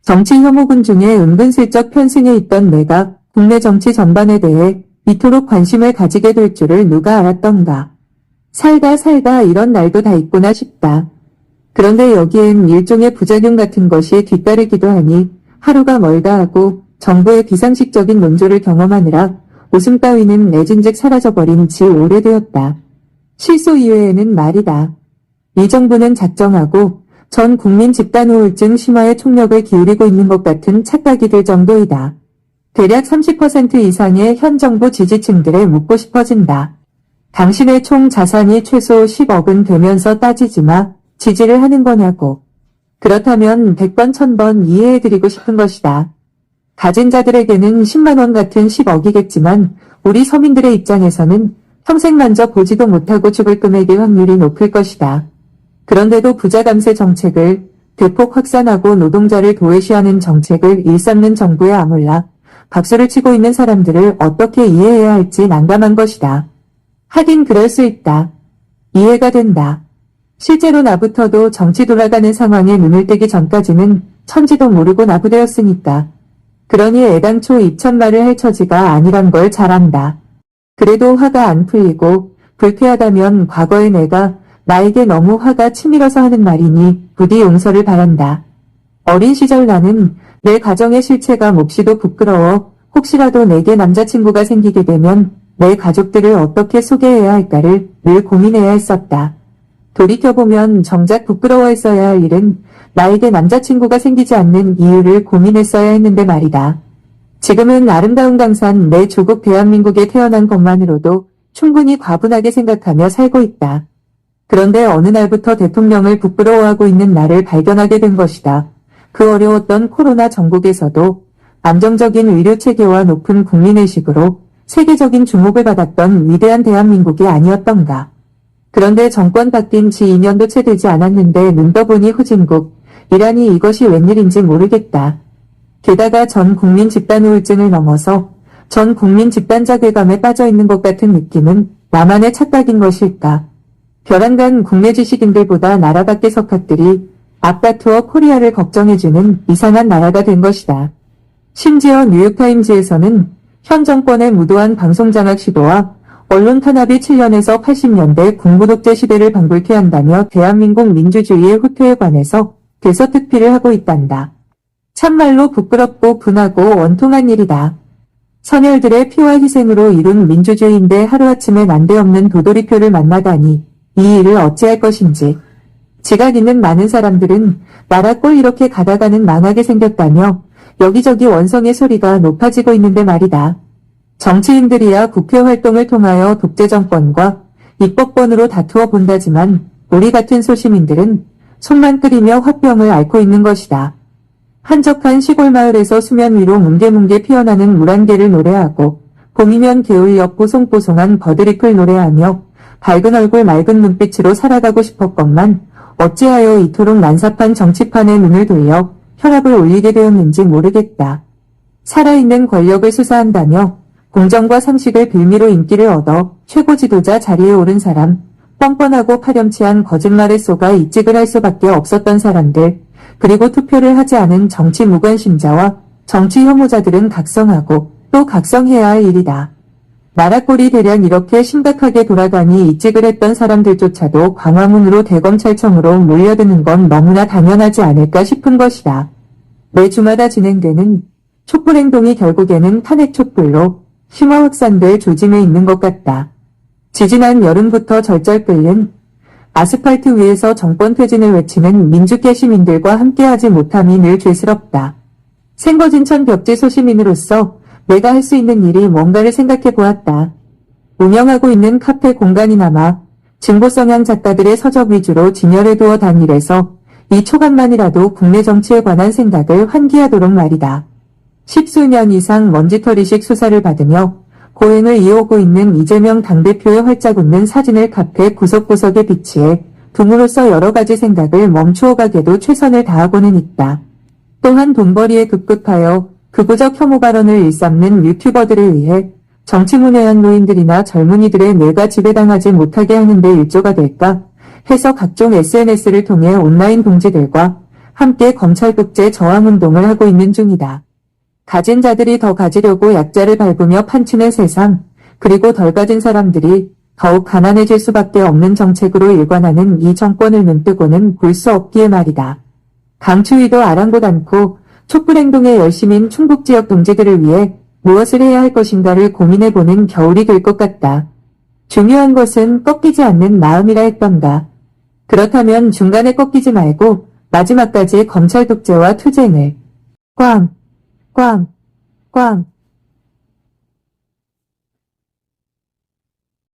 정치 혐오군 중에 은근슬쩍 편승해 있던 내가 국내 정치 전반에 대해 이토록 관심을 가지게 될 줄을 누가 알았던가. 살다 이런 날도 다 있구나 싶다. 그런데 여기엔 일종의 부작용 같은 것이 뒤따르기도 하니 하루가 멀다 하고 정부의 비상식적인 논조를 경험하느라 웃음 따위는 내진즉 사라져버린 지 오래되었다. 실소 이외에는 말이다. 이 정부는 작정하고 전 국민 집단 우울증 심화에 총력을 기울이고 있는 것 같은 착각이 들 정도이다. 대략 30% 이상의 현 정부 지지층들에 묻고 싶어진다. 당신의 총 자산이 최소 10억은 되면서 따지지 마. 지지를 하는 거냐고. 그렇다면 100번 1000번 이해해드리고 싶은 것이다. 가진 자들에게는 10만 원 같은 10억이겠지만 우리 서민들의 입장에서는 평생 만져 보지도 못하고 죽을 금액의 확률이 높을 것이다. 그런데도 부자 감세 정책을 대폭 확산하고 노동자를 도외시하는 정책을 일삼는 정부에 아물라 박수를 치고 있는 사람들을 어떻게 이해해야 할지 난감한 것이다. 하긴 그럴 수 있다. 이해가 된다. 실제로 나부터도 정치 돌아가는 상황에 눈을 떼기 전까지는 천지도 모르고 나부되었으니까. 그러니 애당초 입천말을 할 처지가 아니란 걸 잘 안다. 그래도 화가 안 풀리고 불쾌하다면 과거의 내가 나에게 너무 화가 치밀어서 하는 말이니 부디 용서를 바란다. 어린 시절 나는 내 가정의 실체가 몹시도 부끄러워 혹시라도 내게 남자친구가 생기게 되면 내 가족들을 어떻게 소개해야 할까를 늘 고민해야 했었다. 돌이켜보면 정작 부끄러워했어야 할 일은 나에게 남자친구가 생기지 않는 이유를 고민했어야 했는데 말이다. 지금은 아름다운 강산 내 조국 대한민국에 태어난 것만으로도 충분히 과분하게 생각하며 살고 있다. 그런데 어느 날부터 대통령을 부끄러워하고 있는 나를 발견하게 된 것이다. 그 어려웠던 코로나 전국에서도 안정적인 의료체계와 높은 국민의식으로 세계적인 주목을 받았던 위대한 대한민국이 아니었던가. 그런데 정권 바뀐 지 2년도 채 되지 않았는데 눈 떠보니 후진국이라니 이것이 웬일인지 모르겠다. 게다가 전 국민 집단 우울증을 넘어서 전 국민 집단 자괴감에 빠져있는 것 같은 느낌은 나만의 착각인 것일까. 벼랑간 국내 지식인들보다 나라 밖의 석학들이 아파트와 코리아를 걱정해주는 이상한 나라가 된 것이다. 심지어 뉴욕타임즈에서는 현 정권의 무도한 방송장악 시도와 언론 탄압이 7년에서 80년대 군부독재 시대를 방불케 한다며 대한민국 민주주의의 후퇴에 관해서 대서특필을 하고 있단다. 참말로 부끄럽고 분하고 원통한 일이다. 선열들의 피와 희생으로 이룬 민주주의인데 하루아침에 난데없는 도돌이표를 만나다니 이 일을 어찌할 것인지. 지각 있는 많은 사람들은 나라 꼴 이렇게 가다가는 망하게 생겼다며 여기저기 원성의 소리가 높아지고 있는데 말이다. 정치인들이야 국회 활동을 통하여 독재 정권과 입법권으로 다투어 본다지만 우리 같은 소시민들은 손만 끓이며 화병을 앓고 있는 것이다. 한적한 시골 마을에서 수면 위로 뭉게뭉게 피어나는 물안개를 노래하고 봄이면 개울 옆 뽀송뽀송한 버드잎을 노래하며 밝은 얼굴 맑은 눈빛으로 살아가고 싶었건만 어찌하여 이토록 난삽한 정치판에 눈을 돌려 혈압을 올리게 되었는지 모르겠다. 살아있는 권력을 수사한다며 공정과 상식을 빌미로 인기를 얻어 최고 지도자 자리에 오른 사람, 뻔뻔하고 파렴치한 거짓말에 속아 이직을 할 수밖에 없었던 사람들, 그리고 투표를 하지 않은 정치 무관심자와 정치 혐오자들은 각성하고 또 각성해야 할 일이다. 나라 꼴이 대략 이렇게 심각하게 돌아가니 이직을 했던 사람들조차도 광화문으로 대검찰청으로 몰려드는 건 너무나 당연하지 않을까 싶은 것이다. 매주마다 진행되는 촛불행동이 결국에는 탄핵 촛불로 심화 확산될 조짐에 있는 것 같다. 지지난 여름부터 절절 끓는 아스팔트 위에서 정권 퇴진을 외치는 민주계 시민들과 함께하지 못함이 늘 죄스럽다. 생거진천 벽지 소시민으로서 내가 할 수 있는 일이 뭔가를 생각해 보았다. 운영하고 있는 카페 공간이나마 진보성향 작가들의 서적 위주로 진열해두어 단일해서 이 초간만이라도 국내 정치에 관한 생각을 환기하도록 말이다. 10수년 이상 먼지털이식 수사를 받으며 고행을 이어오고 있는 이재명 당대표의 활짝 웃는 사진을 카페 구석구석에 비치해 둠으로써 여러 가지 생각을 멈추어 가게도 최선을 다하고는 있다. 또한 돈벌이에 급급하여 극우적 혐오 발언을 일삼는 유튜버들을 위해 정치문외한 노인들이나 젊은이들의 뇌가 지배당하지 못하게 하는 데 일조가 될까 해서 각종 SNS를 통해 온라인 동지들과 함께 검찰 독재 저항 운동을 하고 있는 중이다. 가진 자들이 더 가지려고 약자를 밟으며 판치는 세상, 그리고 덜 가진 사람들이 더욱 가난해질 수밖에 없는 정책으로 일관하는 이 정권을 눈뜨고는 볼 수 없기에 말이다. 강추위도 아랑곳 않고 촛불행동의 열심인 충북지역 동지들을 위해 무엇을 해야 할 것인가를 고민해보는 겨울이 될 것 같다. 중요한 것은 꺾이지 않는 마음이라 했던가. 그렇다면 중간에 꺾이지 말고 마지막까지 검찰 독재와 투쟁을 꽝, 꽝, 꽝.